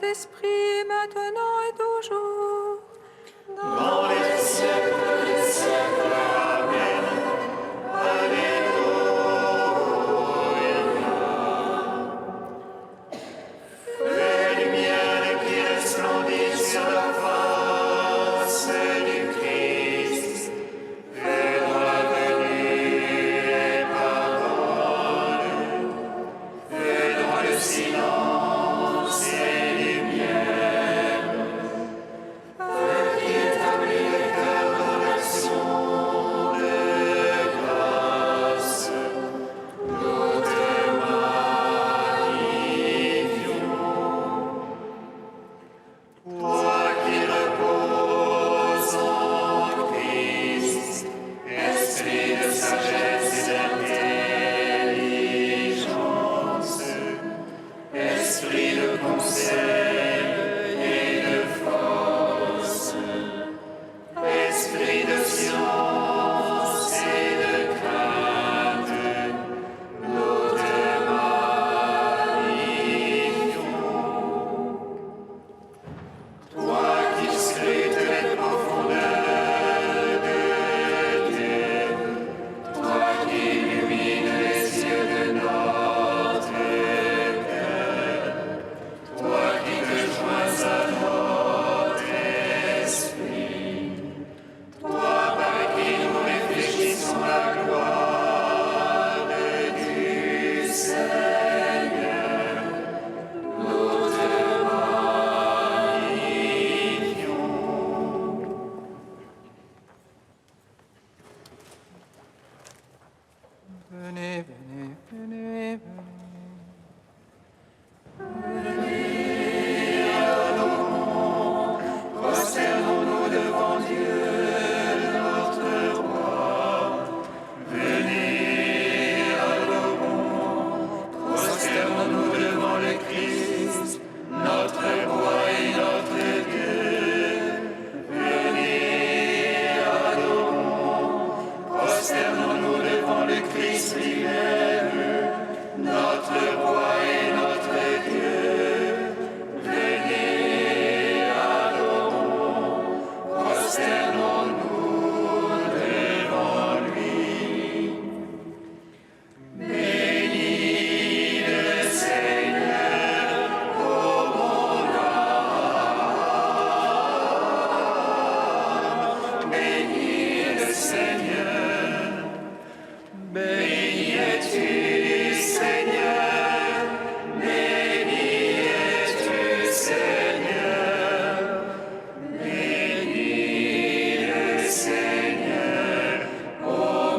Saint-Esprit, maintenant et toujours. Dans les siècles des siècles. Amen. Alléluia. Fais lumière qui resplendit sur la face du Christ. Fais dans la venue et parole. Fais dans le silence et lumière. Fais qui établit le cœur dans l'action de grâce. Nous te magnifions. Toi qui reposes en Christ, esprit de sagesse et d'intelligence, esprit de conseil et de force, esprit de science et de crainte, nous te magnifions. Toi qui scrutes les profondeurs de Dieu, toi qui illumines les yeux de notre cœur, toi qui te joins à notre esprit, toi par qui nous réfléchissons la gloire du Seigneur, nous te magnifions. Venez, venez, venez, venez. Prosternons-nous devant Dieu, notre roi. Venez, adorons. Prosternons-nous devant le Christ, notre roi et notre Dieu. Venez, adorons. Prosternons-nous devant le Christ lui-même, notre roi et notre Dieu. Venez, adorons, prosternons-nous devant lui. Bénis le Seigneur, ô mon âme. Bénis le Seigneur. Béni es-tu, Seigneur. Béni es-tu, Seigneur. Bénis le Seigneur, ô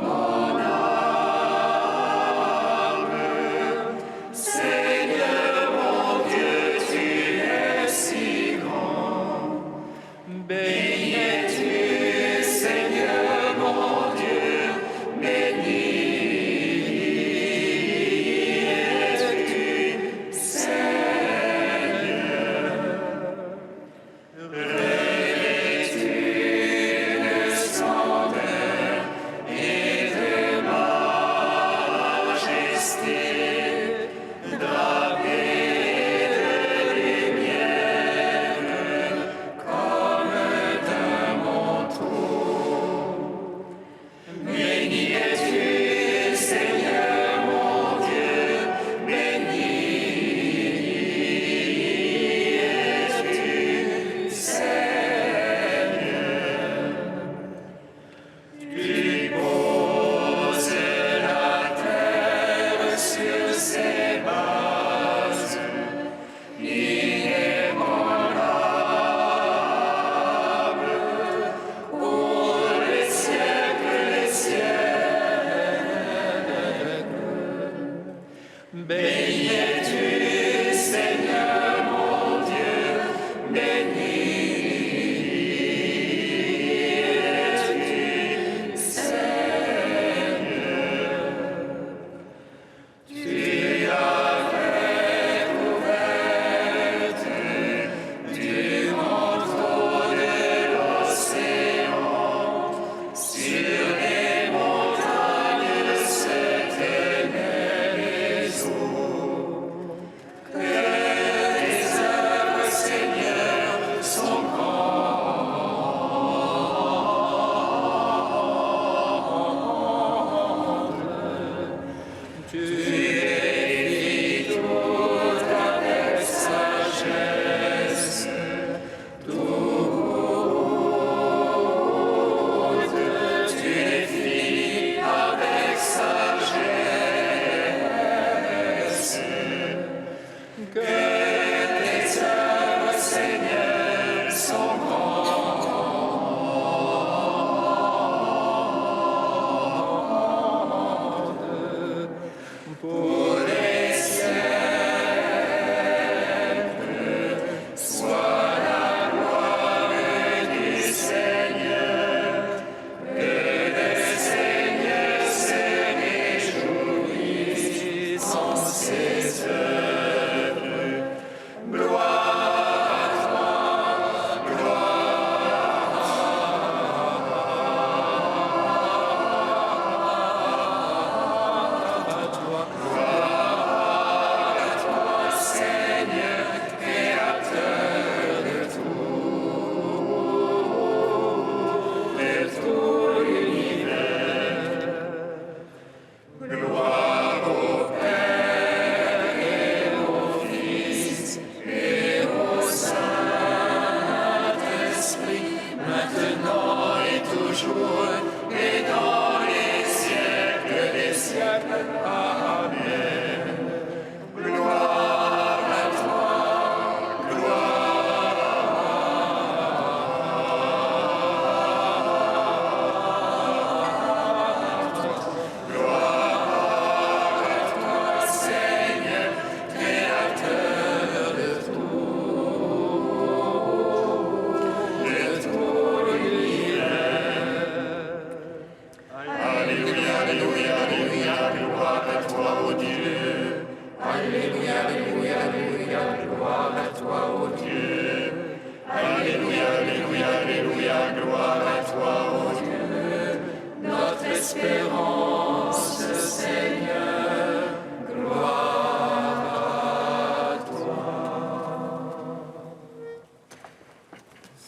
mon âme. Seigneur mon Dieu, tu es si grand. Béni es-tu, Seigneur mon Dieu. Béni es-tu, Seigneur. Revêtu de splendeur et de majesté, drapé de lumière comme d'un manteau. Béni es-tu, Seigneur mon Dieu. Béni es-tu, Seigneur. Tu poses la terre sur ses bases, inébranlable, pour les siècles des siècles. Béni es-tu, Seigneur mon Dieu. Béni es-tu, Seigneur. Tu avais couverte du manteau de l'océan sur les montagnes se tenaient les eaux.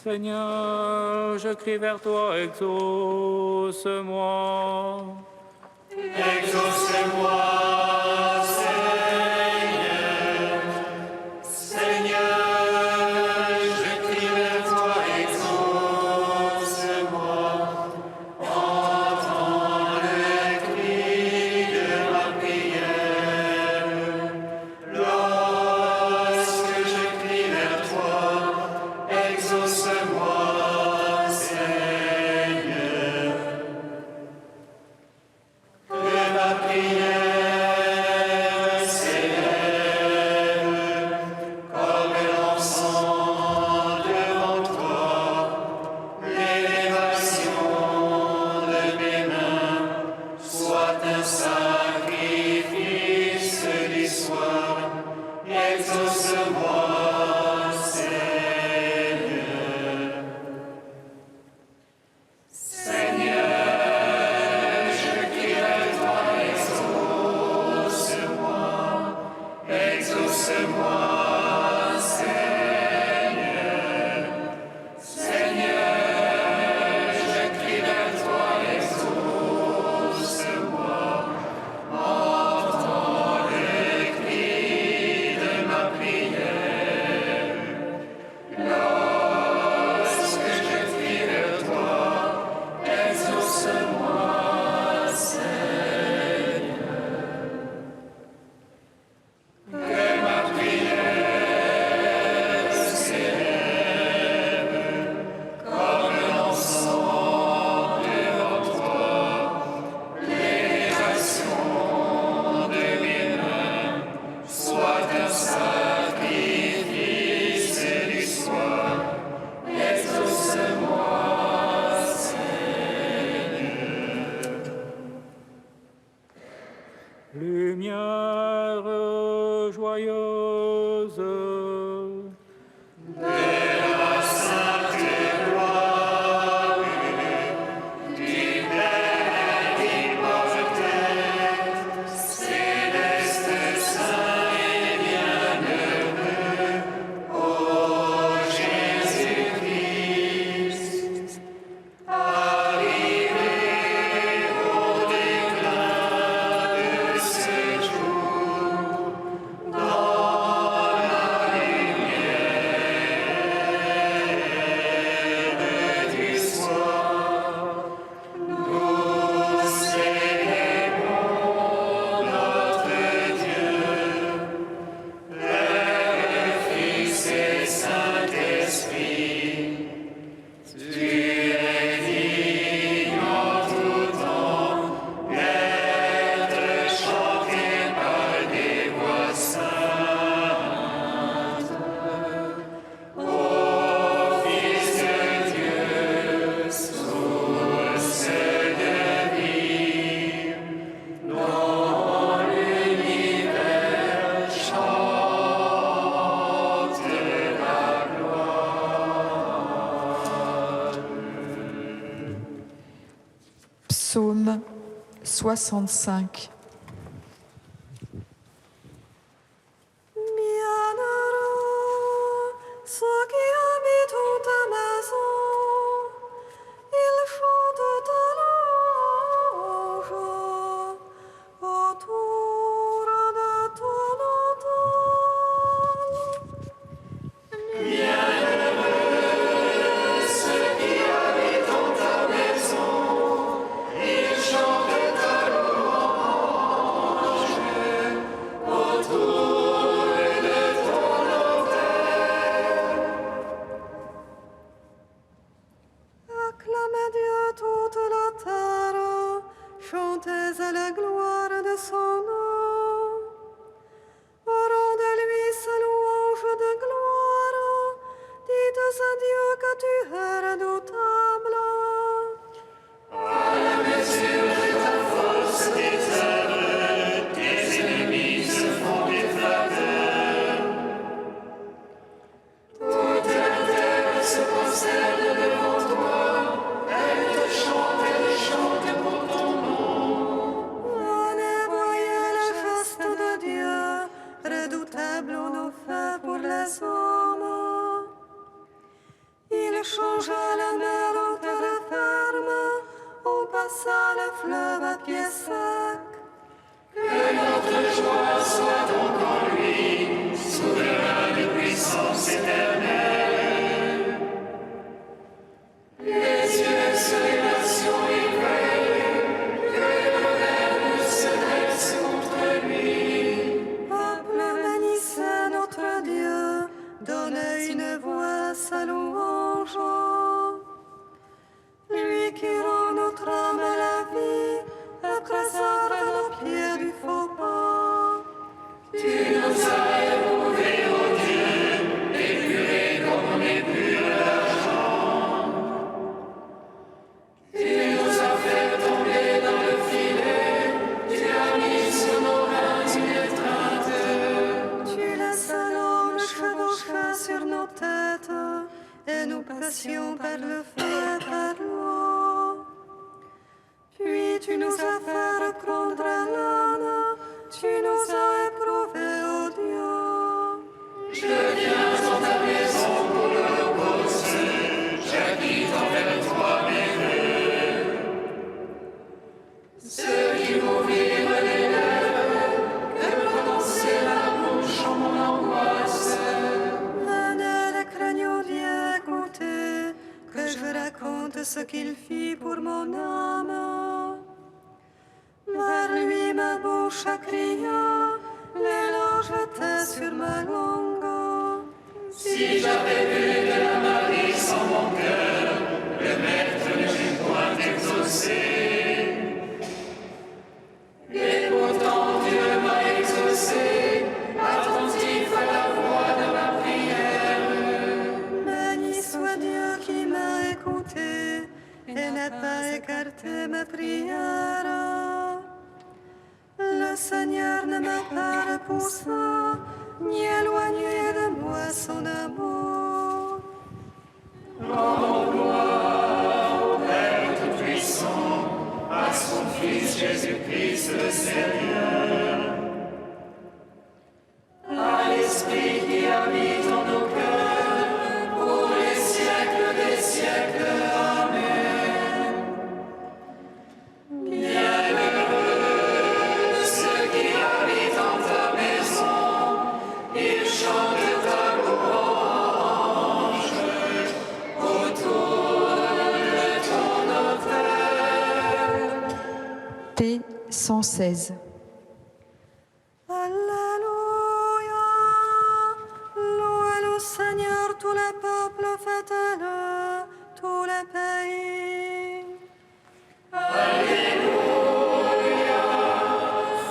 Seigneur, je crie vers toi, exauce-moi. Exaucez-moi, Seigneur. Seigneur, je crie vers toi, exauce-moi. Entends le cri de ma prière. Lorsque je crie vers toi, exauce-moi, Seigneur. Que ma prière s'élève comme l'encens devant toi. L'élévation de mes mains soit un sacrifice du soir. Exauce-moi, Seigneur. Seigneur, je crie vers toi, exauce-moi. Exauce-moi, Seigneur. Seigneur, je crie vers toi, exauce-moi. Entends le cri de ma prière. Lorsque je crie vers toi, exauce-moi, Seigneur. Que ma prière s'élève comme l'encens devant toi. L'élévation de mes mains soit un sacrifice du soir. Exauce-moi, Lumière joyeuse. céleste, saint et bienheureux, ô Jésus-Christ, arrivé au déclin de ce jour, dans la lumière du soir, nous célébrons notre Dieu, Père, Fils et Saint-Esprit. Tu es digne en tout temps d'être chanté par des voix saintes. Ô Fils de Dieu, source de vie, dont l'univers chante la gloire. Psaume 65. Bienheureux ceux qui habitent ta maison, ils chantent ta louange autour de ton autel. Ceux qui habitent dans ta maison, ils chantent ta louange autour de ton autel. Acclamez Dieu toute la terre, chantez à la gloire de son nom. Rendez-lui sa louange de gloire, dites à Dieu que tu es redoutable. À la mesure de ta force des œuvres, tes ennemis se font des flatteurs. Toute la terre se prosterne devant toi, elle te chante pour ton nom. Allez, voyez le geste de Dieu, redoutable en effet pour les hommes. Il changea la mer en terre ferme, on passa le fleuve à pied sec. Que notre joie soit donc en lui, souverain de puissance éternelle. Les yeux sur les nations y veillent, que le rêve se dresse contre lui. Peuple, bénissez notre Dieu, donnez une voix à sa louange. Lui qui rend notre âme à la vie et préserve nos pieds du faux pas. Tu nous as éprouvés, ô Dieu, épurés comme on épure l'argent. Tu nous as fait tomber dans le filet, tu as mis sur nos reins une étreinte. Tu laisses l'homme chevaucher sur nos têtes et nous passions par le feu et par l'eau. Puis tu nous as fait reprendre l'âne, tu nous as éprouvés, ô Dieu. Je viens dans ta maison pour l'holocauste, j'acquitte envers toi mes vœux. Ceux qui m'ouvrirent les lèvres, que prononcer la bouche en mon angoisse. Venez, les craignants Dieu, écoutez, que je raconte ce qu'il fit pour mon âme. Vers lui ma bouche a crié, les langes étaient sur ma langue. Si j'avais vu de la malice en mon cœur, le maître ne m'eût point exaucé. Et pourtant Dieu m'a exaucé, attentif à la voix de ma prière. Béni soit Dieu qui m'a écouté et n'a pas écarté ma prière. Le Seigneur ne m'a pas repoussé, ni éloigné de moi son amour. Rendons gloire au Père Tout-Puissant, à son Fils Jésus-Christ le Seigneur. À l'Esprit qui habite en nos cœurs, pour les siècles des siècles. Amen. Bienheureux ceux qui habitent en ta maison, ils chantent ta louange autour de ton autel. T 116. Alléluia. Louez le Seigneur, tous les peuples, fêtez-le, tous les pays.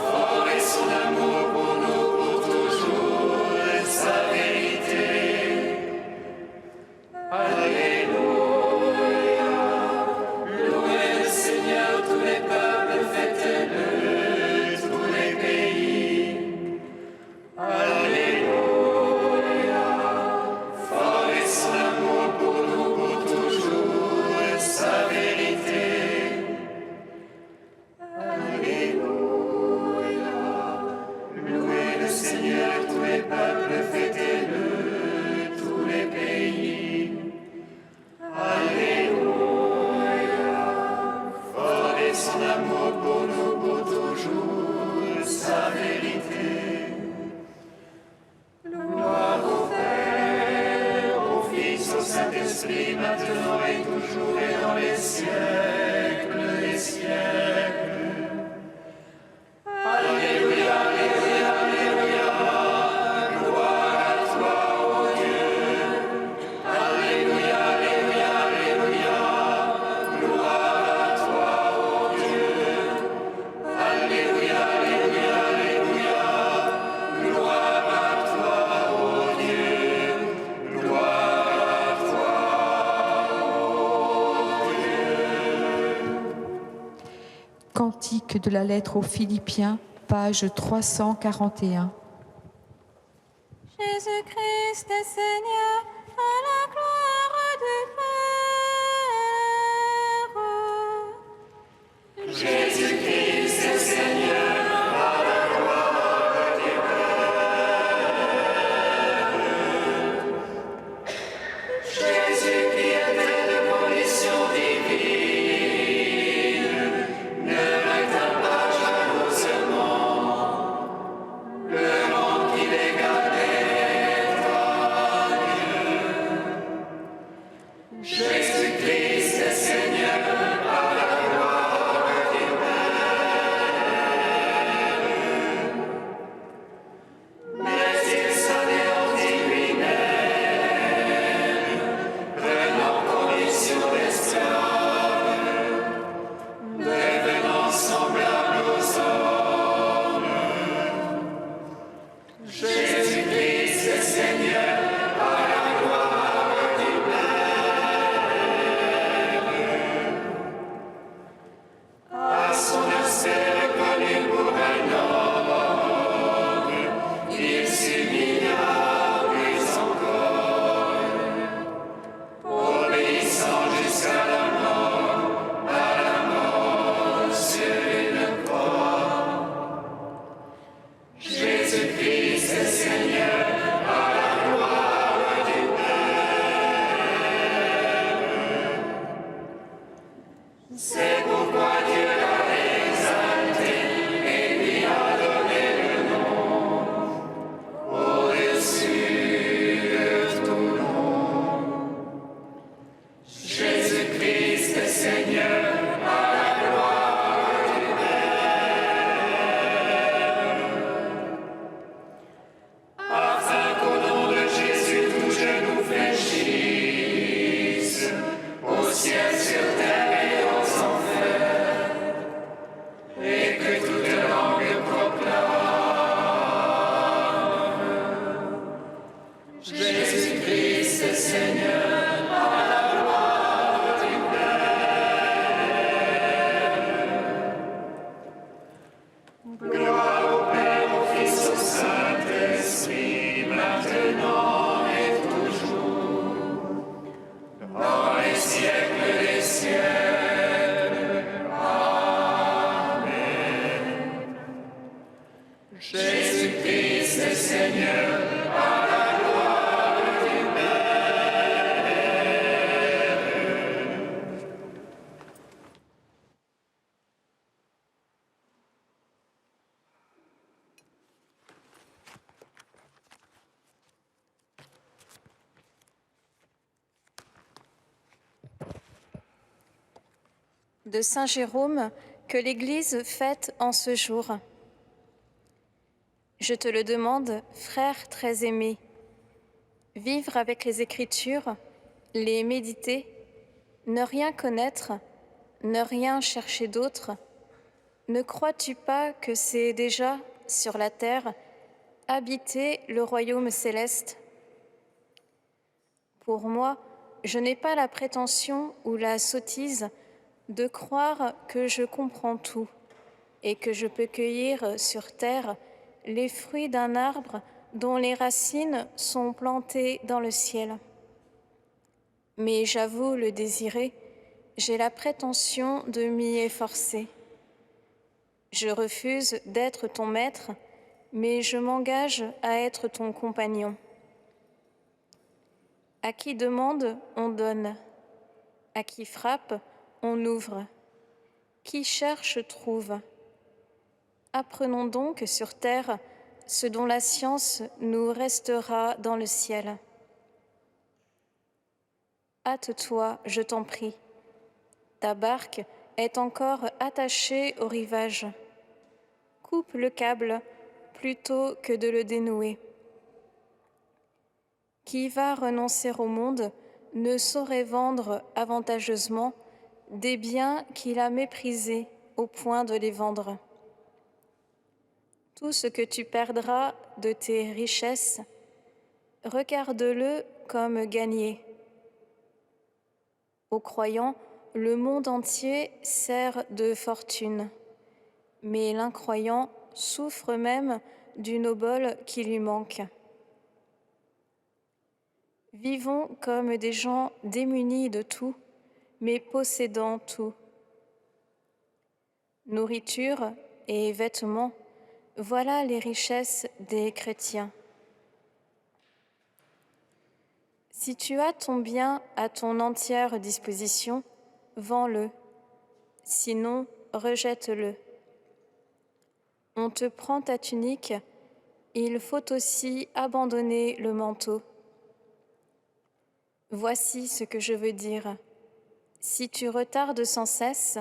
Fort est son amour pour nous pour toujours, et sa vérité. Alléluia. Louez le Seigneur, tous les peuples, fêtez-le, tous les pays. Alléluia. Fort est son amour pour nous pour toujours, et sa vérité. Alléluia. Louez le Seigneur, tous les peuples, fêtez-le, tous les pays. Alléluia. Fort est son amour pour nous pour toujours, sa vérité. Gloire au Père, au Fils, au Saint-Esprit, maintenant et toujours et dans les siècles des siècles. Alléluia, alléluia, alléluia. Gloire à toi, ô Dieu. Alléluia, alléluia, alléluia. Gloire à toi, ô Dieu. Alléluia, alléluia, alléluia. Gloire à toi, ô Dieu. Gloire à toi, ô Dieu. Cantique de la lettre aux Philippiens, page 341. Jésus-Christ est Seigneur, à la gloire du Père. Jésus-Christ est Seigneur, à la gloire du Père. Jésus qui est De Saint Jérôme que l'Église fête en ce jour. Je te le demande, frère très aimé, vivre avec les Écritures, les méditer, ne rien connaître, ne rien chercher d'autre, ne crois-tu pas que c'est déjà, sur la terre, habiter le royaume céleste? Pour moi, je n'ai pas la prétention ou la sottise de croire que je comprends tout et que je peux cueillir sur terre les fruits d'un arbre dont les racines sont plantées dans le ciel. Mais j'avoue le désirer, j'ai la prétention de m'y efforcer. Je refuse d'être ton maître, mais je m'engage à être ton compagnon. À qui demande, on donne. À qui frappe, on ouvre. Qui cherche, trouve. Apprenons donc sur terre ce dont la science nous restera dans le ciel. Hâte-toi, je t'en prie. Ta barque est encore attachée au rivage. Coupe le câble plutôt que de le dénouer. Qui va renoncer au monde ne saurait vendre avantageusement des biens qu'il a méprisés au point de les vendre. Tout ce que tu perdras de tes richesses, regarde-le comme gagné. Aux croyants, le monde entier sert de fortune, mais l'incroyant souffre même d'une obole qui lui manque. Vivons comme des gens démunis de tout, mais possédant tout. Nourriture et vêtements, voilà les richesses des chrétiens. Si tu as ton bien à ton entière disposition, vends-le, sinon rejette-le. On te prend ta tunique, il faut aussi abandonner le manteau. Voici ce que je veux dire. Si tu retardes sans cesse,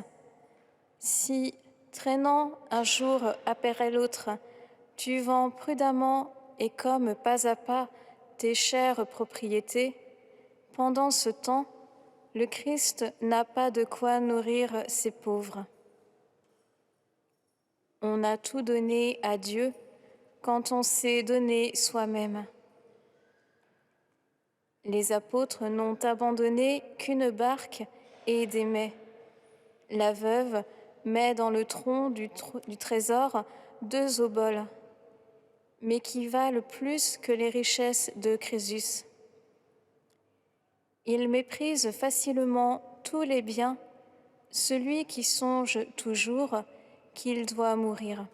si, traînant un jour après l'autre, tu vends prudemment et comme pas à pas tes chères propriétés, pendant ce temps, le Christ n'a pas de quoi nourrir ses pauvres. On a tout donné à Dieu, quand on s'est donné soi-même. Les apôtres n'ont abandonné qu'une barque et des mets. La veuve met dans le tronc du trésor 2 oboles, mais qui valent plus que les richesses de Crésus. Il méprise facilement tous les biens, celui qui songe toujours qu'il doit mourir.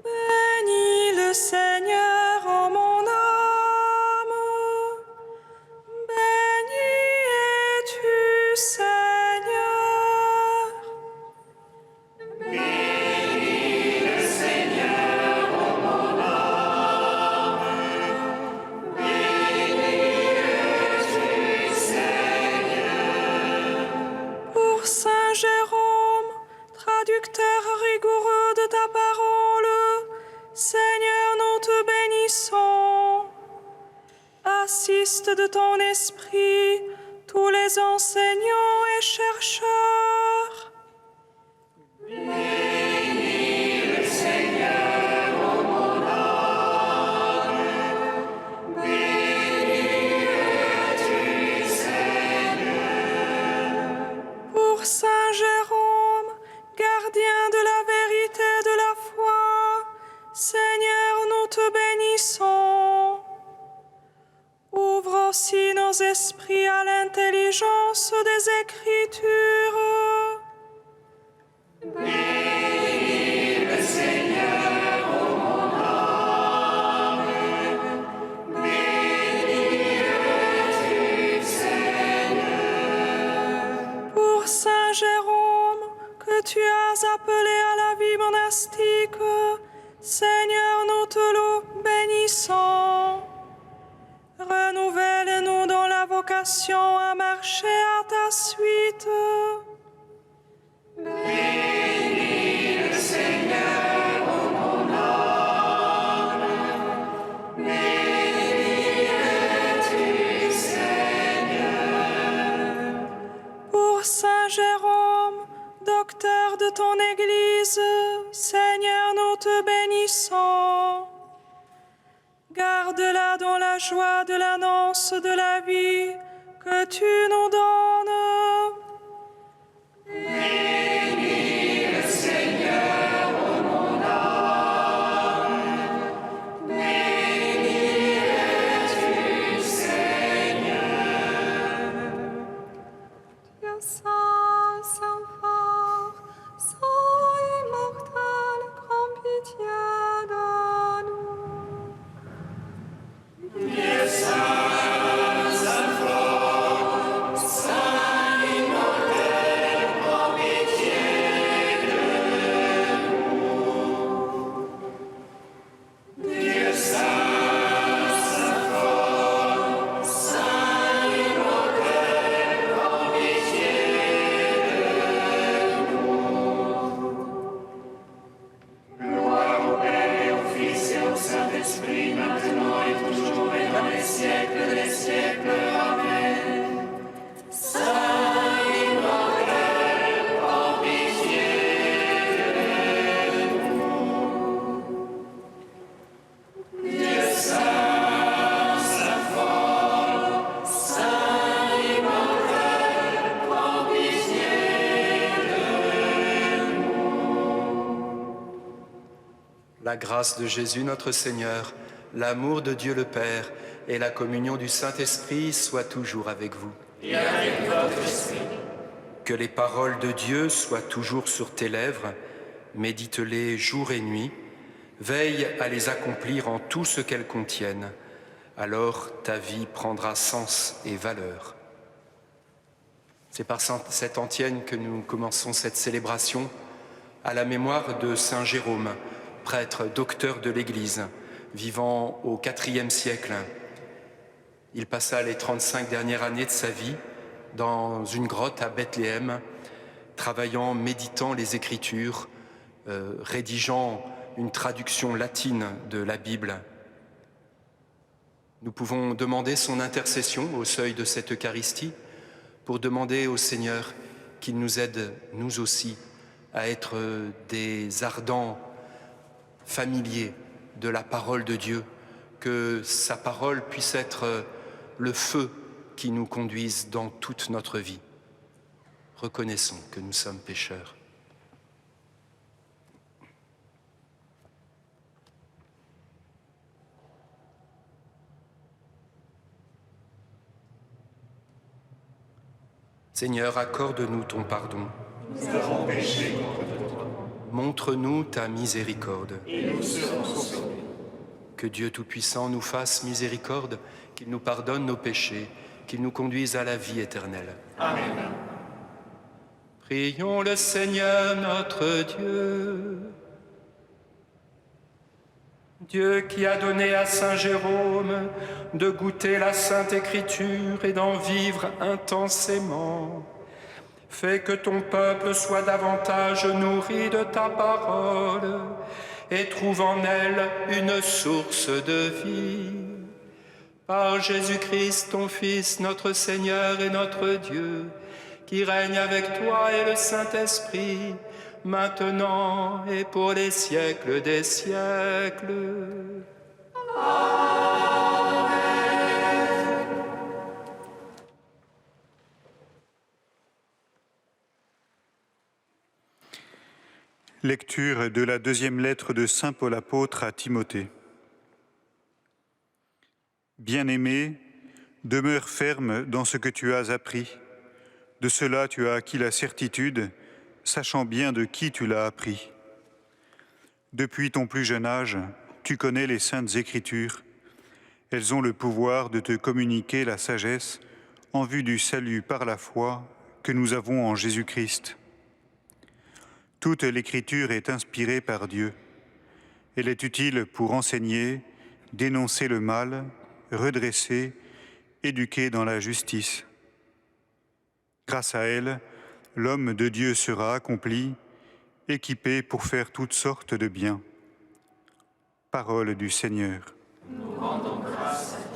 Bénis le Seigneur en mon âme. Béni es-tu, Seigneur. Bénis le Seigneur en mon âme. Béni es-tu, Seigneur. Pour Saint Jérôme, traducteur rigoureux de ta parole, Seigneur, nous te bénissons. Assiste de ton esprit tous les enseignants et chercheurs. Bénis le Seigneur en mon âme. Béni es-tu, Seigneur. Pour Saint Jérôme, gardien de la vérité de la foi, Seigneur, nous te bénissons. Ouvre aussi nos esprits à l'intelligence des Écritures. Bénis le Seigneur en mon âme. Béni es-tu, Seigneur. Pour Saint Jérôme, que tu as appelé à la vie monastique, Seigneur, nous te le bénissons. Renouvelle-nous dans la vocation à marcher à ta suite. Bénis le Seigneur en mon âme. Béni es-tu, Seigneur. Pour Saint Jérôme, docteur de ton Église, Seigneur, nous te bénissons. Garde-la dans la joie de l'annonce de la vie que tu nous donnes. Bénis le Seigneur en mon âme. Béni es-tu, Seigneur. Dieu saint, saint fort, saint immortel, grand pitié de nous. Dieu saint, saint fort, saint immortel, La grâce de Jésus notre Seigneur, l'amour de Dieu le Père et la communion du Saint-Esprit soient toujours avec vous. Et avec votre esprit. Que les paroles de Dieu soient toujours sur tes lèvres, médite-les jour et nuit, veille à les accomplir en tout ce qu'elles contiennent, alors ta vie prendra sens et valeur. C'est par cette antienne que nous commençons cette célébration à la mémoire de Saint Jérôme, prêtre docteur de l'Église, vivant au IVe siècle. Il passa les 35 dernières années de sa vie dans une grotte à Bethléem, travaillant, méditant les Écritures, rédigeant une traduction latine de la Bible. Nous pouvons demander son intercession au seuil de cette Eucharistie pour demander au Seigneur qu'il nous aide, nous aussi, à être des ardents familiers de la parole de Dieu, que sa parole puisse être le feu qui nous conduise dans toute notre vie. Reconnaissons que nous sommes pécheurs. Seigneur, accorde-nous ton pardon. Nous avons péché contre toi. Montre-nous ta miséricorde. Et nous serons sauvés. Que Dieu Tout-Puissant nous fasse miséricorde, qu'il nous pardonne nos péchés, qu'il nous conduise à la vie éternelle. Amen. Prions le Seigneur notre Dieu. Dieu qui a donné à Saint Jérôme de goûter la Sainte Écriture et d'en vivre intensément, fais que ton peuple soit davantage nourri de ta parole et trouve en elle une source de vie. Par Jésus-Christ, ton Fils, notre Seigneur et notre Dieu, qui règne avec toi et le Saint-Esprit, maintenant et pour les siècles des siècles. Amen. Lecture de la deuxième lettre de saint Paul apôtre à Timothée. Bien-aimé, demeure ferme dans ce que tu as appris. De cela tu as acquis la certitude, sachant bien de qui tu l'as appris. Depuis ton plus jeune âge, tu connais les saintes Écritures. Elles ont le pouvoir de te communiquer la sagesse en vue du salut par la foi que nous avons en Jésus-Christ. Toute l'Écriture est inspirée par Dieu. Elle est utile pour enseigner, dénoncer le mal, redresser, éduquer dans la justice. Grâce à elle, l'homme de Dieu sera accompli, équipé pour faire toutes sortes de biens. Parole du Seigneur. Nous rendons grâce à Dieu.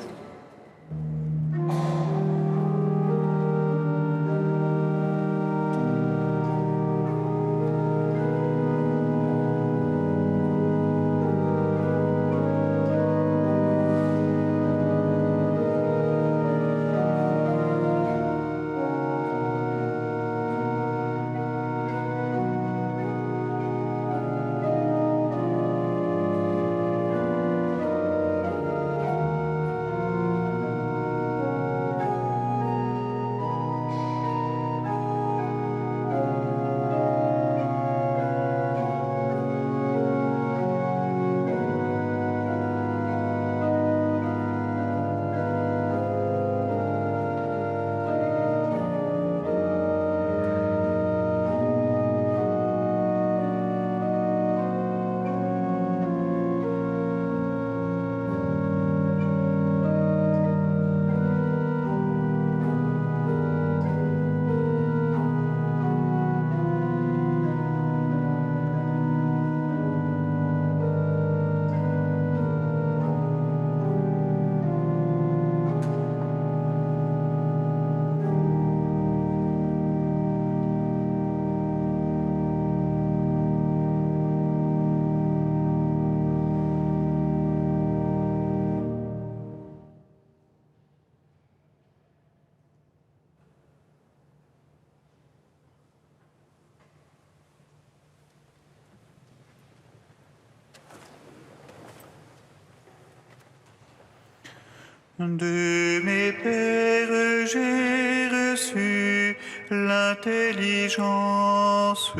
De mes pères, j'ai reçu l'intelligence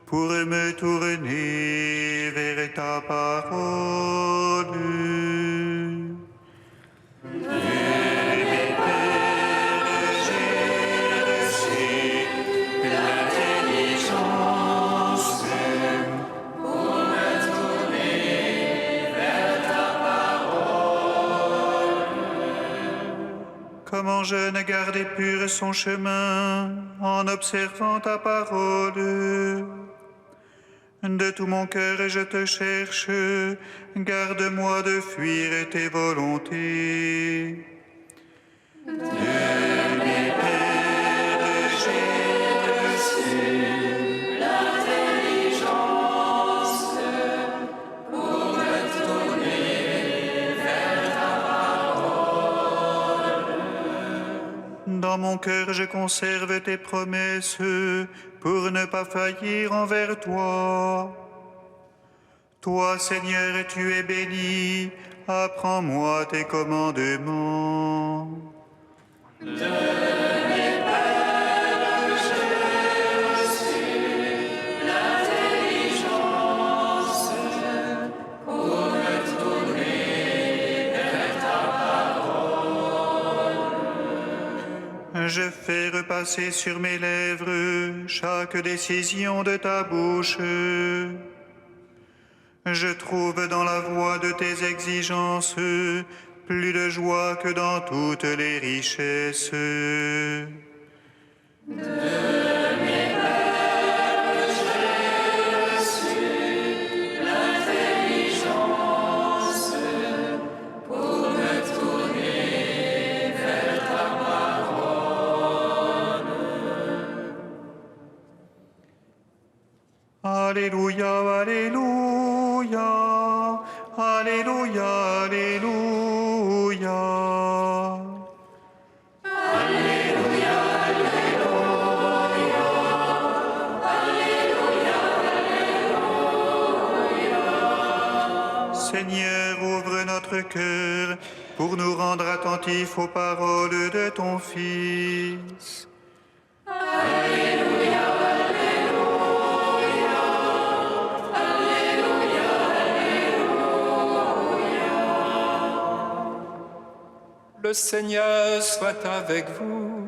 pour me tourner vers ta parole. Comment je ne gardais pur son chemin en observant ta parole. De tout mon cœur je te cherche, garde-moi de fuir tes volontés. De mes pères j'ai reçu l'intelligence pour me tourner vers ta parole. Dans mon cœur je conserve tes promesses pour ne pas faillir envers toi. Toi, Seigneur, tu es béni, apprends-moi tes commandements. De mes pères, j'ai reçu l'intelligence pour me tourner vers ta parole. Je fais repasser sur mes lèvres chaque décision de ta bouche. Je trouve dans la voie de tes exigences plus de joie que dans toutes les richesses. De mes pères, j'ai reçu l'intelligence pour me tourner vers ta parole. Alléluia, Alléluia, Alléluia, Alléluia. Alléluia, Alléluia, Alléluia. Seigneur, ouvre notre cœur pour nous rendre attentifs aux paroles de ton Fils. Alléluia. Le Seigneur soit avec vous.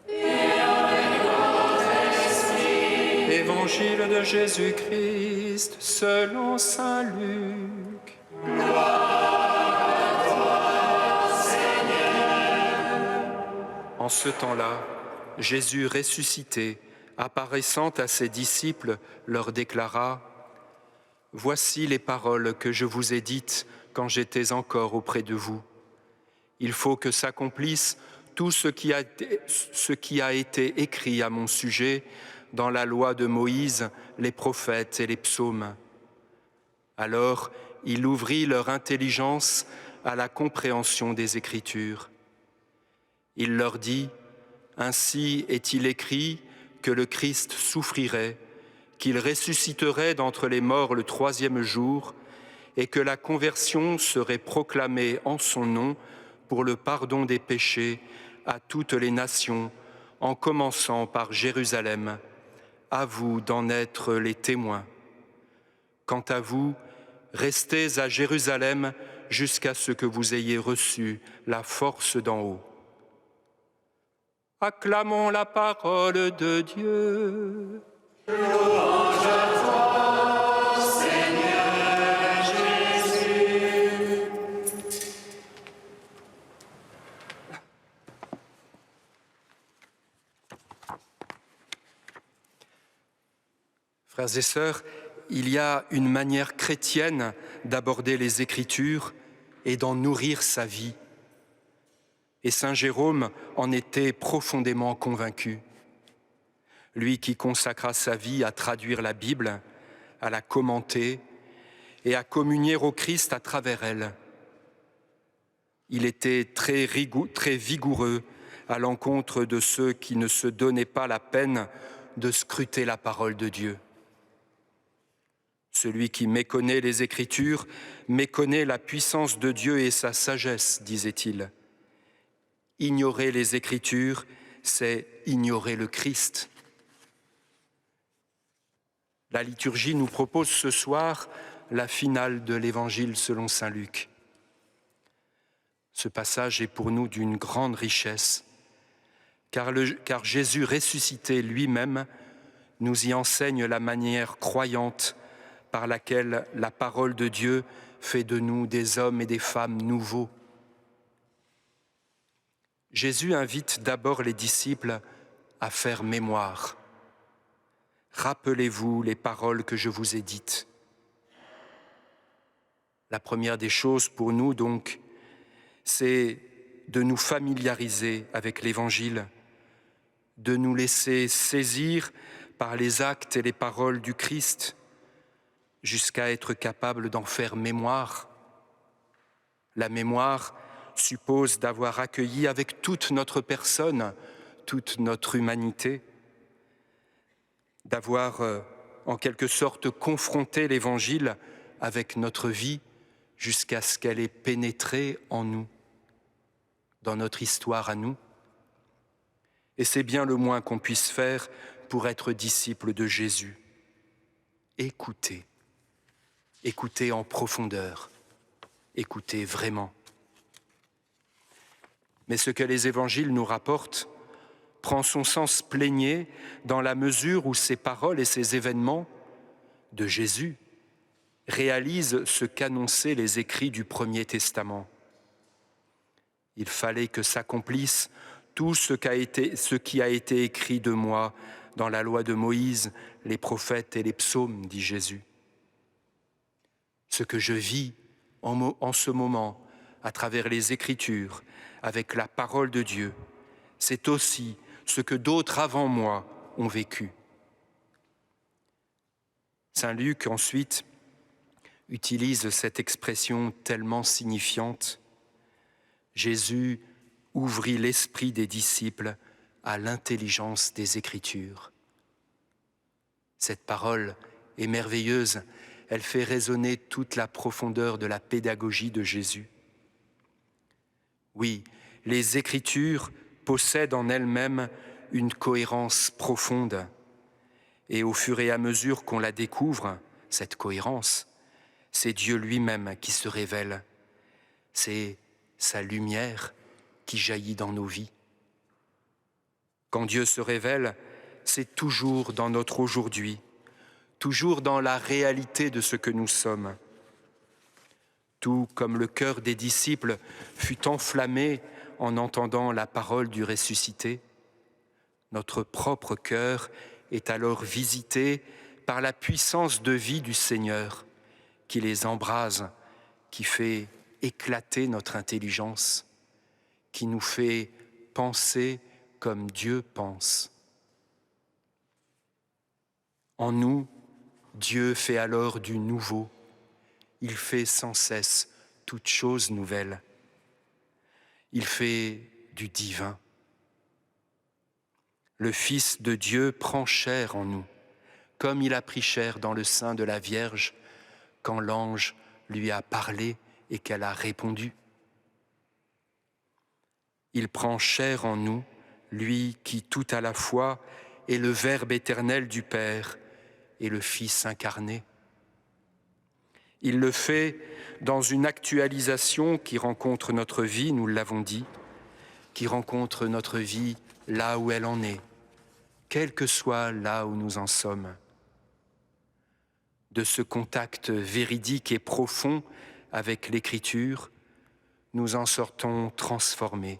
Et avec votre esprit. Évangile de Jésus-Christ selon saint Luc. Gloire à toi, Seigneur. En ce temps-là, Jésus ressuscité, apparaissant à ses disciples, leur déclara : « Voici les paroles que je vous ai dites quand j'étais encore auprès de vous. Il faut que s'accomplisse tout ce qui a été écrit à mon sujet dans la loi de Moïse, les prophètes et les psaumes. » Alors, il ouvrit leur intelligence à la compréhension des Écritures. Il leur dit : « Ainsi est-il écrit que le Christ souffrirait, qu'il ressusciterait d'entre les morts le troisième jour, et que la conversion serait proclamée en son nom pour le pardon des péchés à toutes les nations, en commençant par Jérusalem. À vous d'en être les témoins. Quant à vous, restez à Jérusalem jusqu'à ce que vous ayez reçu la force d'en haut. » Acclamons la parole de Dieu. Louange à toi, Seigneur Jésus. Frères et sœurs, il y a une manière chrétienne d'aborder les Écritures et d'en nourrir sa vie. Et saint Jérôme en était profondément convaincu. Lui qui consacra sa vie à traduire la Bible, à la commenter et à communier au Christ à travers elle. Il était très vigoureux à l'encontre de ceux qui ne se donnaient pas la peine de scruter la parole de Dieu. Celui qui méconnaît les Écritures méconnaît la puissance de Dieu et sa sagesse, disait-il. Ignorer les Écritures, c'est ignorer le Christ. La liturgie nous propose ce soir la finale de l'Évangile selon saint Luc. Ce passage est pour nous d'une grande richesse, car Jésus ressuscité lui-même nous y enseigne la manière croyante par laquelle la parole de Dieu fait de nous des hommes et des femmes nouveaux. Jésus invite d'abord les disciples à faire mémoire. Rappelez-vous les paroles que je vous ai dites. La première des choses pour nous, donc, c'est de nous familiariser avec l'Évangile, de nous laisser saisir par les actes et les paroles du Christ, jusqu'à être capable d'en faire mémoire. La mémoire suppose d'avoir accueilli avec toute notre personne, toute notre humanité, d'avoir en quelque sorte confronté l'Évangile avec notre vie jusqu'à ce qu'elle ait pénétré en nous, dans notre histoire à nous. Et c'est bien le moins qu'on puisse faire pour être disciple de Jésus. Écoutez. Écoutez en profondeur, écoutez vraiment. Mais ce que les évangiles nous rapportent prend son sens plénier dans la mesure où ces paroles et ces événements de Jésus réalisent ce qu'annonçaient les écrits du Premier Testament. Il fallait que s'accomplisse tout ce qui a été écrit de moi dans la loi de Moïse, les prophètes et les psaumes, dit Jésus. Ce que je vis en ce moment, à travers les Écritures, avec la parole de Dieu, c'est aussi ce que d'autres avant moi ont vécu. Saint Luc, ensuite, utilise cette expression tellement signifiante. Jésus ouvrit l'esprit des disciples à l'intelligence des Écritures. Cette parole est merveilleuse. Elle fait résonner toute la profondeur de la pédagogie de Jésus. Oui, les Écritures possèdent en elles-mêmes une cohérence profonde. Et au fur et à mesure qu'on la découvre, cette cohérence, c'est Dieu lui-même qui se révèle. C'est sa lumière qui jaillit dans nos vies. Quand Dieu se révèle, c'est toujours dans notre aujourd'hui, toujours dans la réalité de ce que nous sommes. Tout comme le cœur des disciples fut enflammé en entendant la parole du ressuscité, notre propre cœur est alors visité par la puissance de vie du Seigneur qui les embrase, qui fait éclater notre intelligence, qui nous fait penser comme Dieu pense. En nous, Dieu fait alors du nouveau. Il fait sans cesse toutes choses nouvelles. Il fait du divin. Le Fils de Dieu prend chair en nous, comme il a pris chair dans le sein de la Vierge quand l'ange lui a parlé et qu'elle a répondu. Il prend chair en nous, lui qui tout à la fois est le Verbe éternel du Père et le Fils incarné. Il le fait dans une actualisation qui rencontre notre vie, nous l'avons dit, qui rencontre notre vie là où elle en est, quel que soit là où nous en sommes. De ce contact véridique et profond avec l'Écriture, nous en sortons transformés,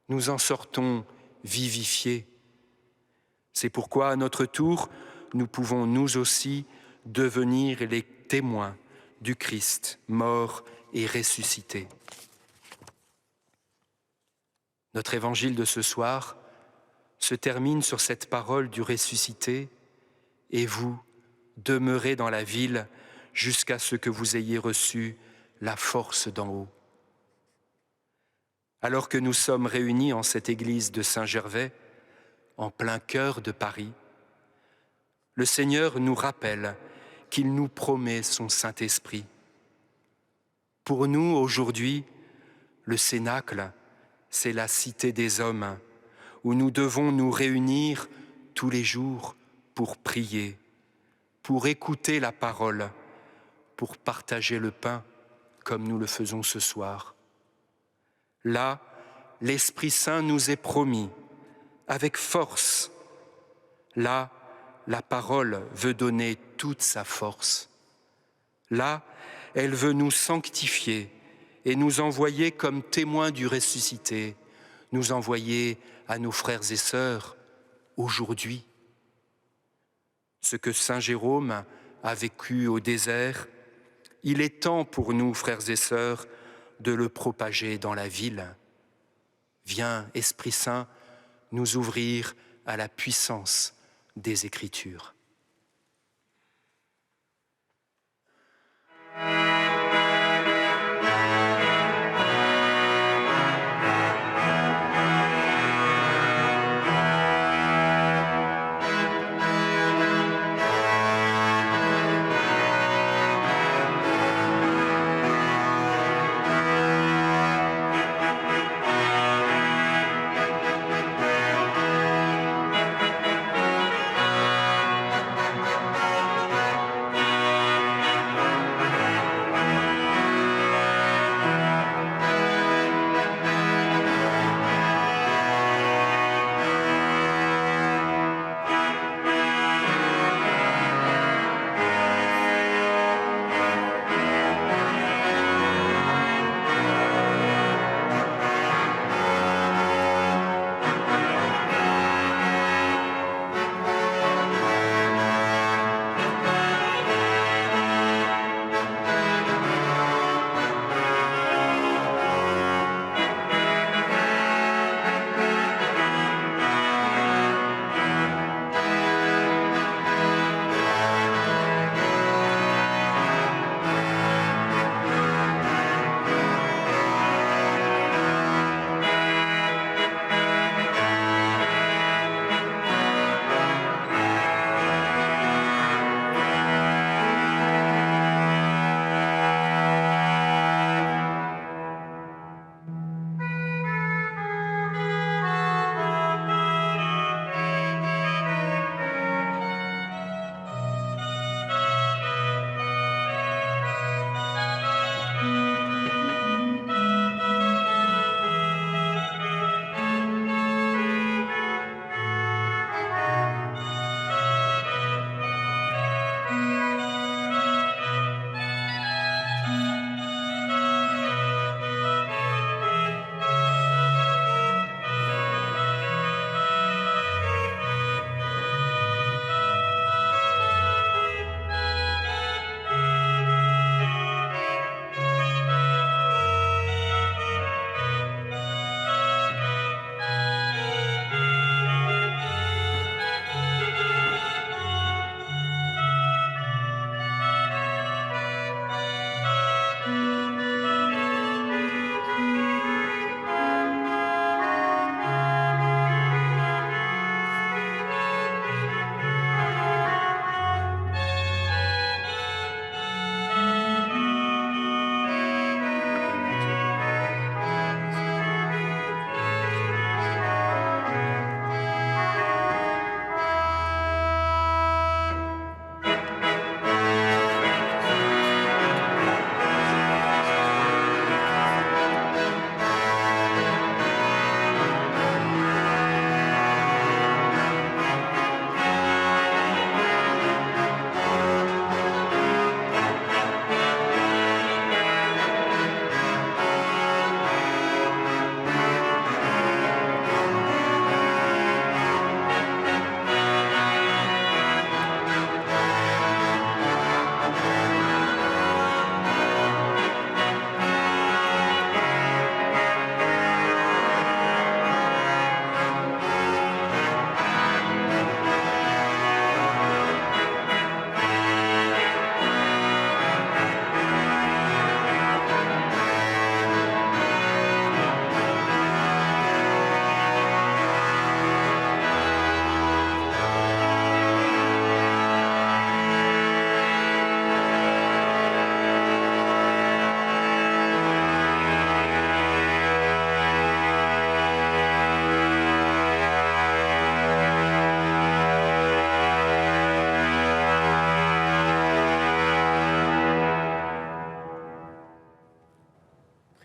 nous en sortons vivifiés. C'est pourquoi, à notre tour, nous pouvons nous aussi devenir les témoins du Christ mort et ressuscité. Notre évangile de ce soir se termine sur cette parole du ressuscité « Et vous, demeurez dans la ville jusqu'à ce que vous ayez reçu la force d'en haut. » Alors que nous sommes réunis en cette église de Saint-Gervais, en plein cœur de Paris, le Seigneur nous rappelle qu'il nous promet son Saint-Esprit. Pour nous, aujourd'hui, le Cénacle, c'est la cité des hommes, où nous devons nous réunir tous les jours pour prier, pour écouter la parole, pour partager le pain, comme nous le faisons ce soir. Là, l'Esprit Saint nous est promis, avec force. Là, la parole veut donner toute sa force. Là, elle veut nous sanctifier et nous envoyer comme témoins du ressuscité, nous envoyer à nos frères et sœurs aujourd'hui. Ce que Saint Jérôme a vécu au désert, il est temps pour nous, frères et sœurs, de le propager dans la ville. Viens, Esprit Saint, nous ouvrir à la puissance des Écritures.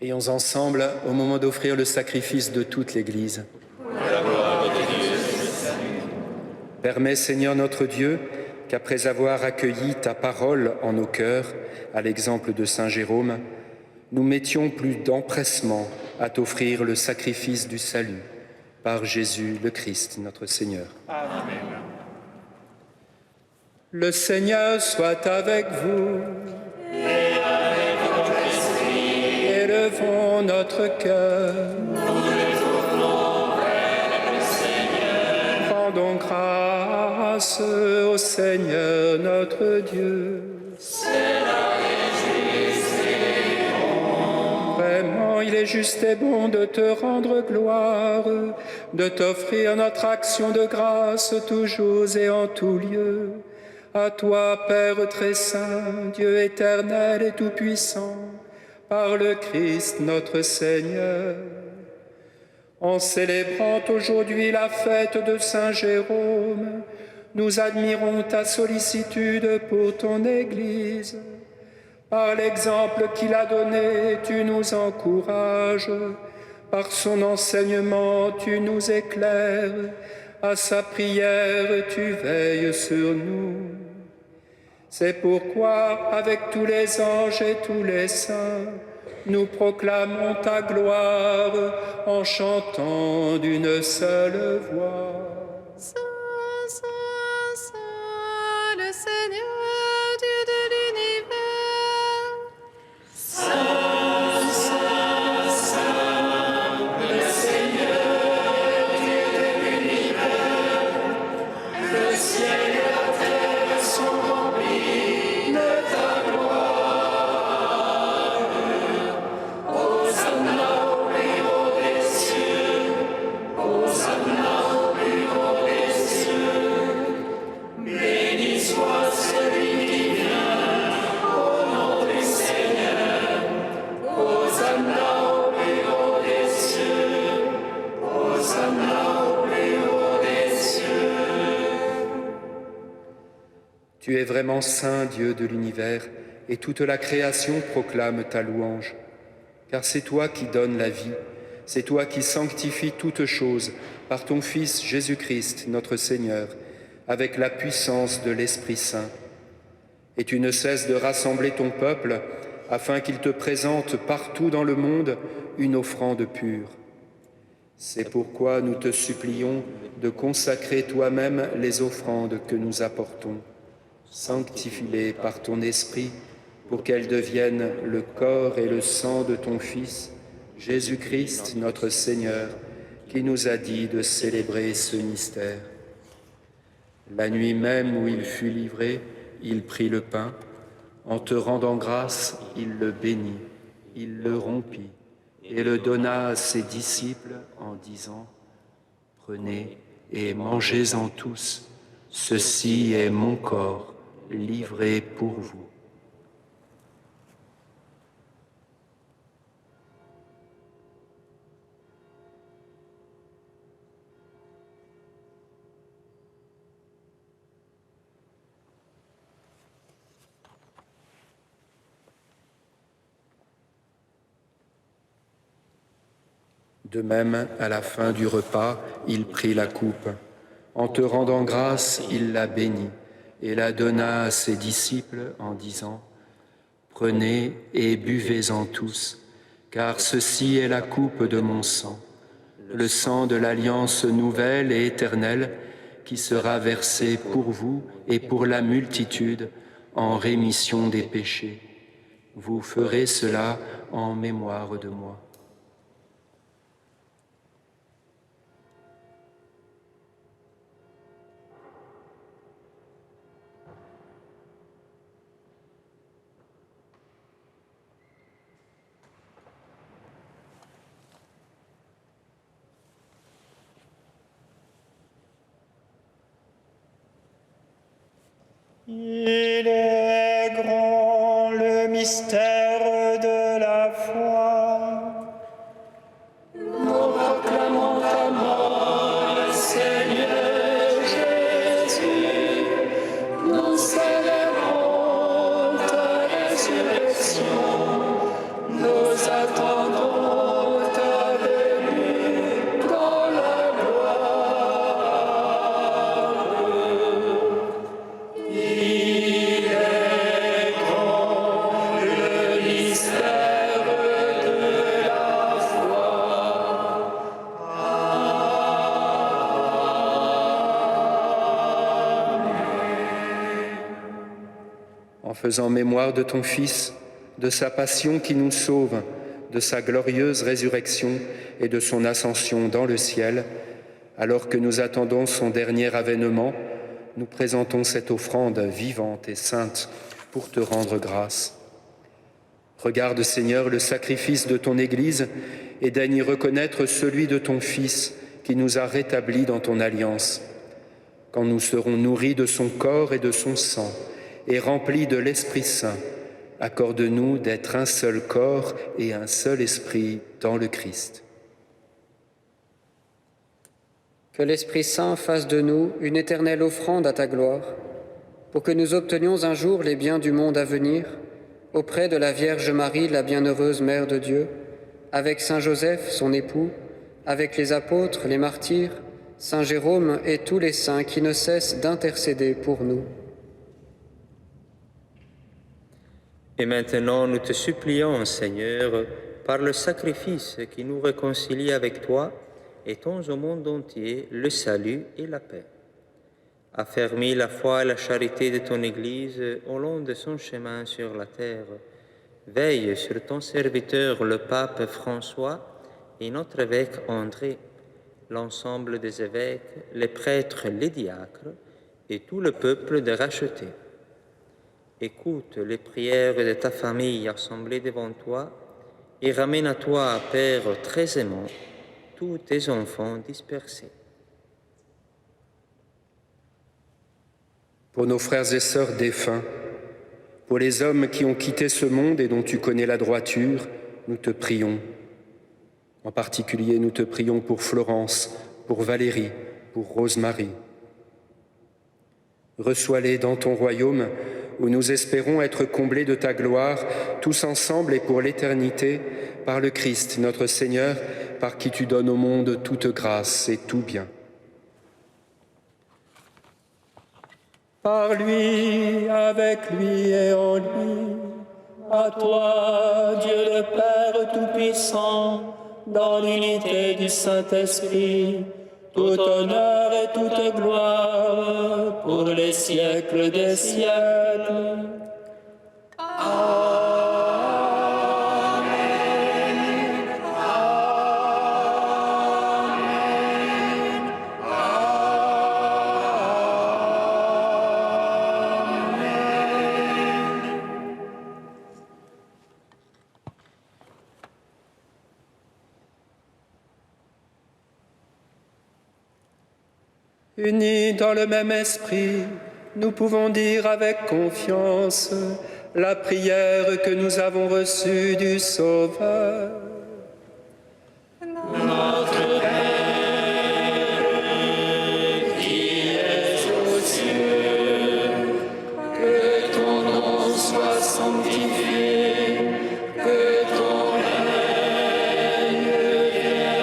Prions ensemble au moment d'offrir le sacrifice de toute l'Église. Permets, Seigneur notre Dieu, qu'après avoir accueilli ta parole en nos cœurs, à l'exemple de Saint Jérôme, nous mettions plus d'empressement à t'offrir le sacrifice du salut par Jésus le Christ, notre Seigneur. Amen. Le Seigneur soit avec vous. Et avec votre esprit. Élevons notre cœur. Nous le tournons vers le Seigneur. Rendons grâce au Seigneur notre Dieu. Vraiment, il est juste et bon de te rendre gloire, de t'offrir notre action de grâce toujours et en tout lieu. À toi, Père très saint, Dieu éternel et tout-puissant, par le Christ notre Seigneur. En célébrant aujourd'hui la fête de Saint Jérôme, nous admirons ta sollicitude pour ton Église. Par l'exemple qu'il a donné, tu nous encourages. Par son enseignement, tu nous éclaires. À sa prière, tu veilles sur nous. C'est pourquoi, avec tous les anges et tous les saints, nous proclamons ta gloire en chantant d'une seule voix. Saint, Saint, Saint, le Seigneur, Dieu de l'univers. Saint, Saint, Saint, le Seigneur, Dieu de l'univers. Le ciel et la terre sont remplis de ta gloire. Hosanna au plus haut des cieux. Hosanna au plus haut des cieux. Béni soit celui qui vient au nom du Seigneur. Hosanna au plus haut des cieux. Hosanna au plus haut des cieux. Tu es vraiment saint, Dieu de l'univers, et toute la création proclame ta louange. Car c'est toi qui donnes la vie, c'est toi qui sanctifies toutes choses par ton Fils Jésus-Christ, notre Seigneur, avec la puissance de l'Esprit Saint. Et tu ne cesses de rassembler ton peuple afin qu'il te présente partout dans le monde une offrande pure. C'est pourquoi nous te supplions de consacrer toi-même les offrandes que nous apportons. Sanctifie-les par ton Esprit pour qu'elles deviennent le corps et le sang de ton Fils, Jésus-Christ, notre Seigneur, qui nous a dit de célébrer ce mystère. La nuit même où il fut livré, il prit le pain. En te rendant grâce, il le bénit, il le rompit et le donna à ses disciples en disant : « Prenez et mangez-en tous, ceci est mon corps livré pour vous. » De même, à la fin du repas, il prit la coupe. En te rendant grâce, il la bénit et la donna à ses disciples en disant : « Prenez et buvez-en tous, car ceci est la coupe de mon sang, le sang de l'alliance nouvelle et éternelle qui sera versé pour vous et pour la multitude en rémission des péchés. Vous ferez cela en mémoire de moi. » Il est grand le mystère de la foi. Nous proclamons ta mort, Seigneur Jésus. Nous célébrons ta résurrection. Nous attendons en faisant mémoire de ton Fils, de sa passion qui nous sauve, de sa glorieuse résurrection et de son ascension dans le ciel, alors que nous attendons son dernier avènement, nous présentons cette offrande vivante et sainte pour te rendre grâce. Regarde, Seigneur, le sacrifice de ton Église et daigne y reconnaître celui de ton Fils qui nous a rétablis dans ton alliance. Quand nous serons nourris de son corps et de son sang et remplis de l'Esprit Saint, accorde-nous d'être un seul corps et un seul esprit dans le Christ. Que l'Esprit Saint fasse de nous une éternelle offrande à ta gloire, pour que nous obtenions un jour les biens du monde à venir, auprès de la Vierge Marie, la bienheureuse Mère de Dieu, avec Saint Joseph, son époux, avec les apôtres, les martyrs, Saint Jérôme et tous les saints qui ne cessent d'intercéder pour nous. Et maintenant, nous te supplions, Seigneur, par le sacrifice qui nous réconcilie avec toi, étends au monde entier le salut et la paix. Affermis la foi et la charité de ton Église au long de son chemin sur la terre. Veille sur ton serviteur, le pape François, et notre évêque André, l'ensemble des évêques, les prêtres, les diacres, et tout le peuple de racheté. Écoute les prières de ta famille assemblée devant toi, et ramène à toi, Père très aimant, tous tes enfants dispersés. Pour nos frères et sœurs défunts, pour les hommes qui ont quitté ce monde et dont tu connais la droiture, nous te prions. En particulier, nous te prions pour Florence, pour Valérie, pour Rosemary. Reçois-les dans ton royaume, où nous espérons être comblés de ta gloire, tous ensemble et pour l'éternité, par le Christ, notre Seigneur, par qui tu donnes au monde toute grâce et tout bien. Par lui, avec lui et en lui, à toi, Dieu le Père Tout-Puissant, dans l'unité du Saint-Esprit, tout honneur et toute gloire pour les siècles des siècles. Amen. Unis dans le même esprit, nous pouvons dire avec confiance la prière que nous avons reçue du Sauveur. Notre Père, qui es aux cieux, que ton nom soit sanctifié, que ton règne vienne,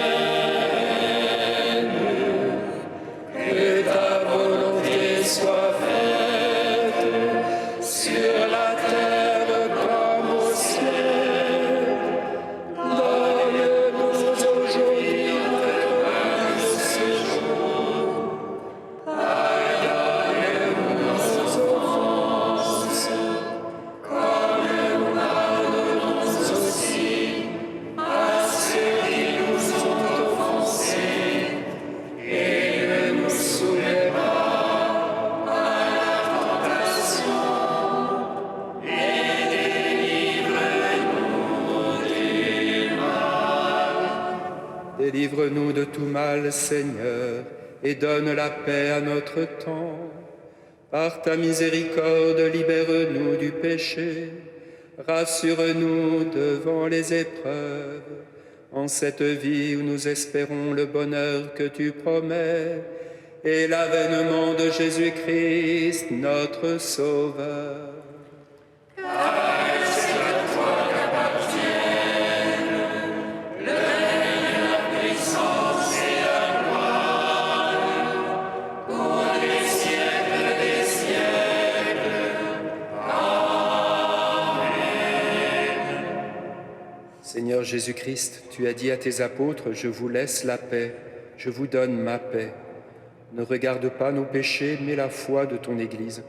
que ta volonté soit faite sur la terre comme au ciel. Donne-nous aujourd'hui notre pain de ce jour. Pardonne-nous nos offenses, comme nous pardonnons aussi à ceux qui nous ont offensés. Et ne nous soumets pas à la tentation, mais délivre-nous du mal. Délivre-nous de tout mal, Seigneur, et donne la paix à notre temps. Par ta miséricorde, libère-nous du péché. Rassure-nous devant les épreuves. En cette vie où nous espérons le bonheur que tu promets et l'avènement de Jésus-Christ, notre Sauveur. Seigneur Jésus-Christ, tu as dit à tes apôtres, je vous laisse la paix, je vous donne ma paix. Ne regarde pas nos péchés, mais la foi de ton Église.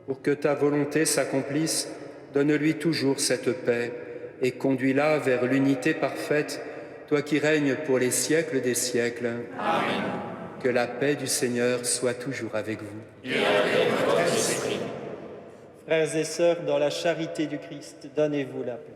Pour que ta volonté s'accomplisse, donne-lui toujours cette paix et conduis-la vers l'unité parfaite, toi qui règnes pour les siècles des siècles. Amen. Que la paix du Seigneur soit toujours avec vous. Et avec votre esprit. Frères et sœurs, dans la charité du Christ, donnez-vous la paix.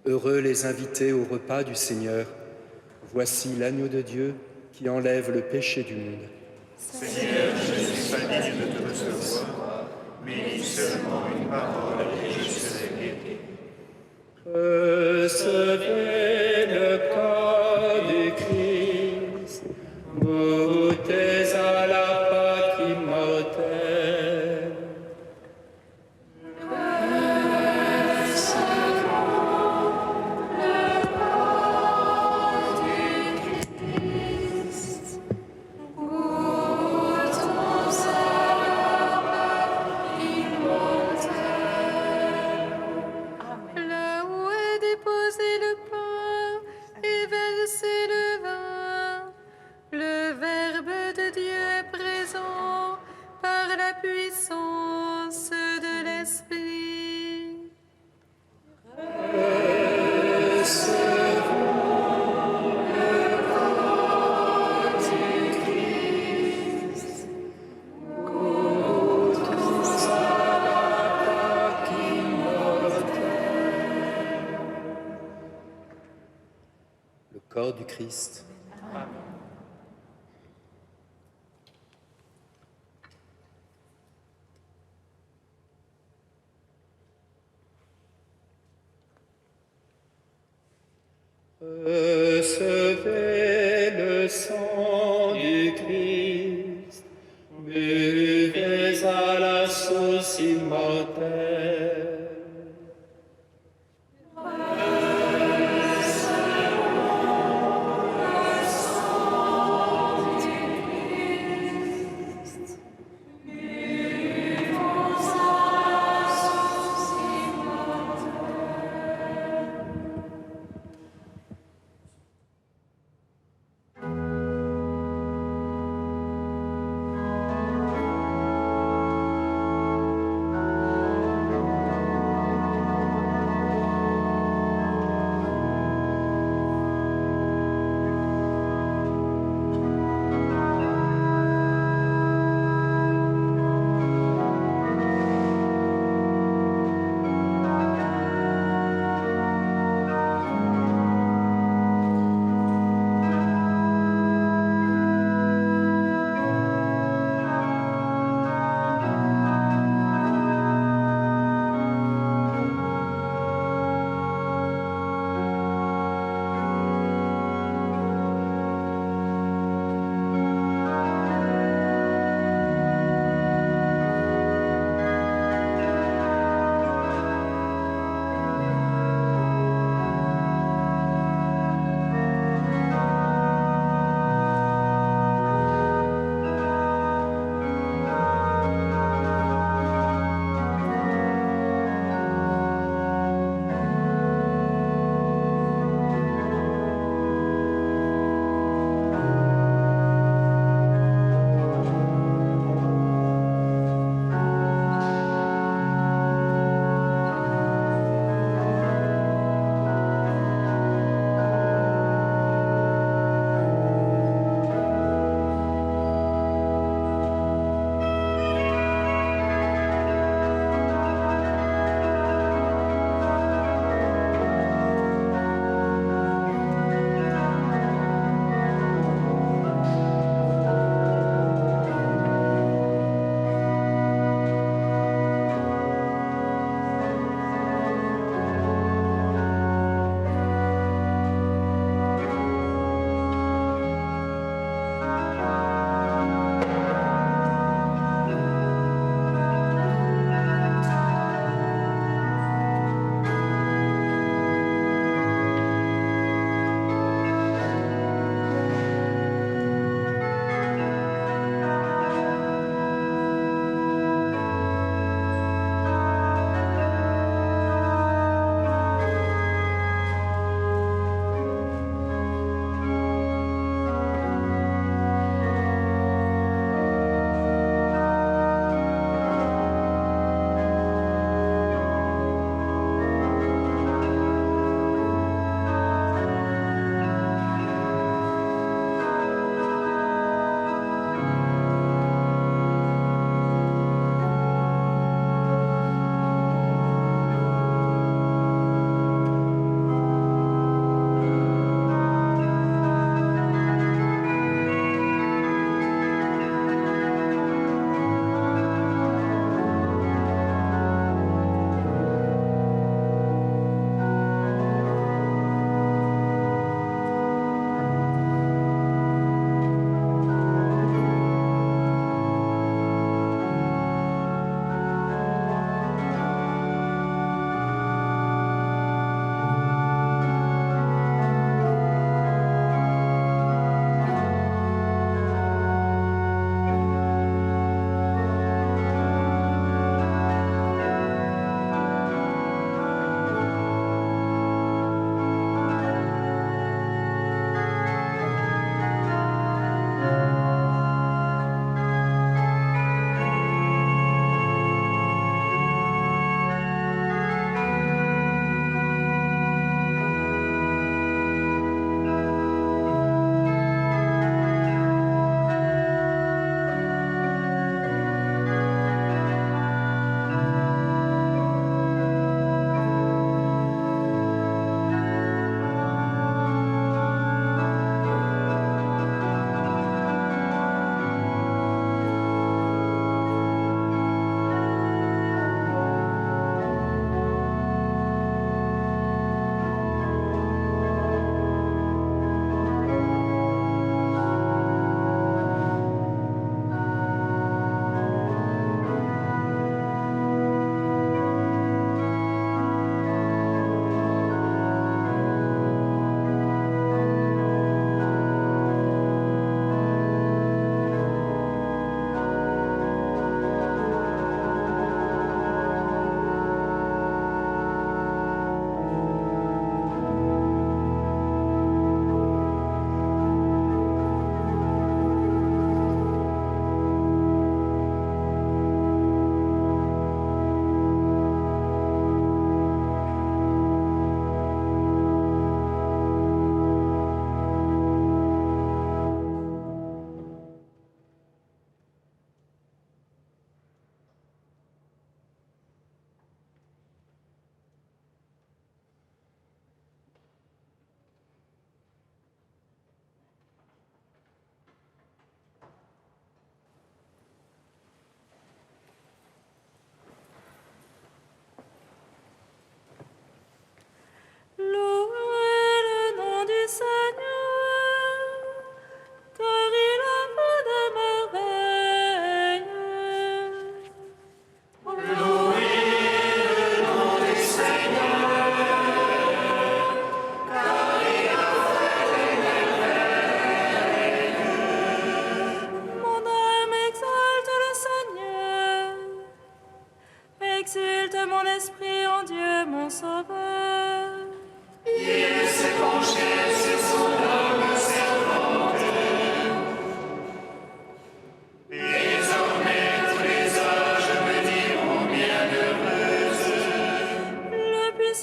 Heureux les invités au repas du Seigneur. Voici l'agneau de Dieu qui enlève le péché du monde. Seigneur, je ne suis pas digne de te recevoir, mais dis seulement une parole et je serai guéri. Recevez le corps du Christ, goûtez à la Pâque immortelle. Corps du Christ. Amen. Recevez le sang du Christ, buvez à la source immortelle.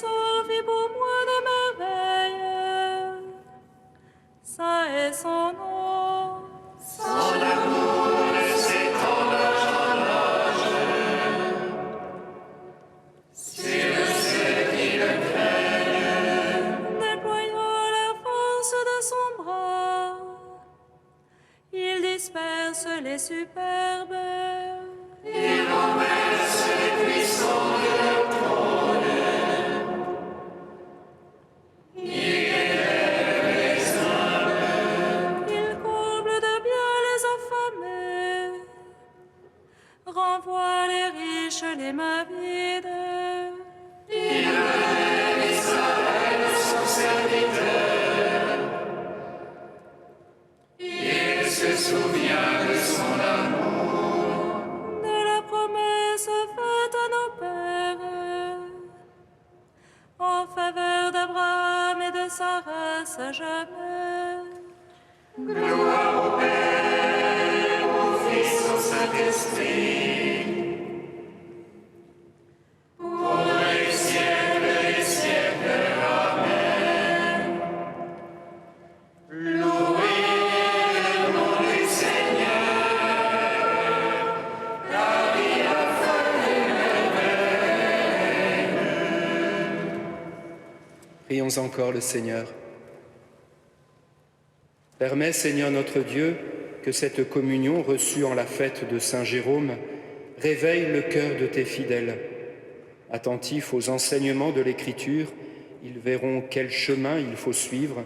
Tout-Puissant fit pour moi de merveilles. Saint est son nom. Son amour s'étend d'âge en âge. C'est de ceux qui le craignent. Déployant la force de son bras, il disperse les superbes. Il renverse les puissants de leur trône. Il élève les humbles. Il comble de bien les affamés, renvoie les riches les mains vides. Il relève Israël, son serviteur. Il se souvient de son amour. De la promesse faite à nos pères, en faveur d'Abraham et de sa race à jamais. Gloire au Père, au Fils, au Saint-Esprit. Pour les siècles des siècles. Amen. Louez le nom du Seigneur, car il a fait merveilles. Prions encore le Seigneur. Permets, Seigneur notre Dieu, que cette communion reçue en la fête de Saint Jérôme réveille le cœur de tes fidèles. Attentifs aux enseignements de l'Écriture, ils verront quel chemin il faut suivre.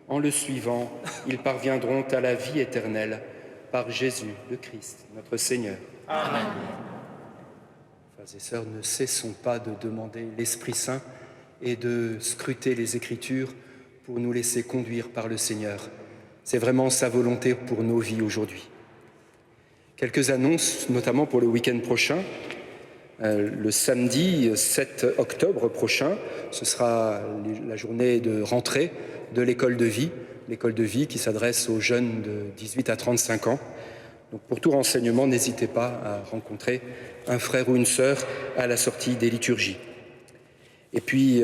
En le suivant, ils parviendront à la vie éternelle par Jésus le Christ, notre Seigneur. Amen. Frères et sœurs, ne cessons pas de demander l'Esprit Saint et de scruter les Écritures pour nous laisser conduire par le Seigneur. C'est vraiment sa volonté pour nos vies aujourd'hui. Quelques annonces, notamment pour le week-end prochain. Le samedi 7 octobre prochain, ce sera la journée de rentrée de l'école de vie qui s'adresse aux jeunes de 18 à 35 ans. Donc pour tout renseignement, n'hésitez pas à rencontrer un frère ou une sœur à la sortie des liturgies. Et puis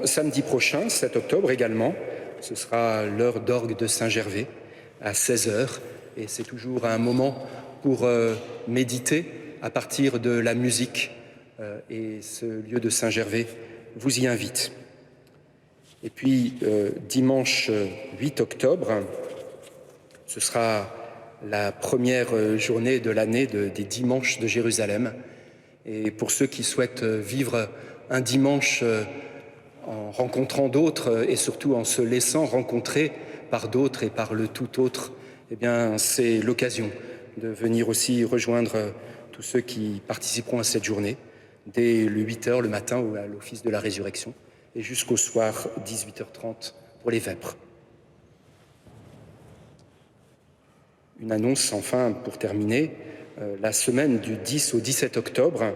samedi prochain, 7 octobre également, ce sera l'heure d'orgue de Saint-Gervais à 16h. Et c'est toujours un moment pour méditer à partir de la musique. Et ce lieu de Saint-Gervais vous y invite. Et puis dimanche 8 octobre, ce sera la première journée de l'année des dimanches de Jérusalem. Et pour ceux qui souhaitent vivre un dimanche en rencontrant d'autres et surtout en se laissant rencontrer par d'autres et par le tout autre, eh bien, c'est l'occasion de venir aussi rejoindre tous ceux qui participeront à cette journée dès le 8h le matin ou à l'office de la résurrection et jusqu'au soir 18h30 pour les vêpres. Une annonce enfin pour terminer, la semaine du 10 au 17 octobre,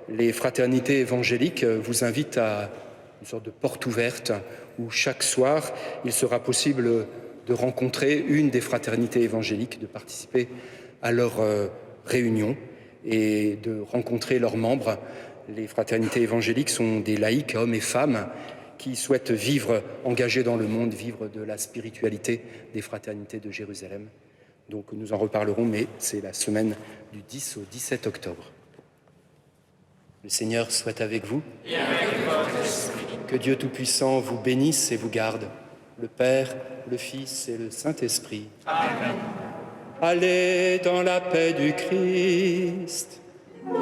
les fraternités évangéliques vous invitent à une sorte de porte ouverte où chaque soir, il sera possible de rencontrer une des fraternités évangéliques, de participer à leur réunion et de rencontrer leurs membres. Les fraternités évangéliques sont des laïcs, hommes et femmes, qui souhaitent vivre, engagés dans le monde, vivre de la spiritualité des fraternités de Jérusalem. Donc nous en reparlerons, mais c'est la semaine du 10 au 17 octobre. Le Seigneur soit avec vous. Et avec votre esprit. Que Dieu Tout-Puissant vous bénisse et vous garde, le Père, le Fils et le Saint-Esprit. Amen. Allez dans la paix du Christ. Nous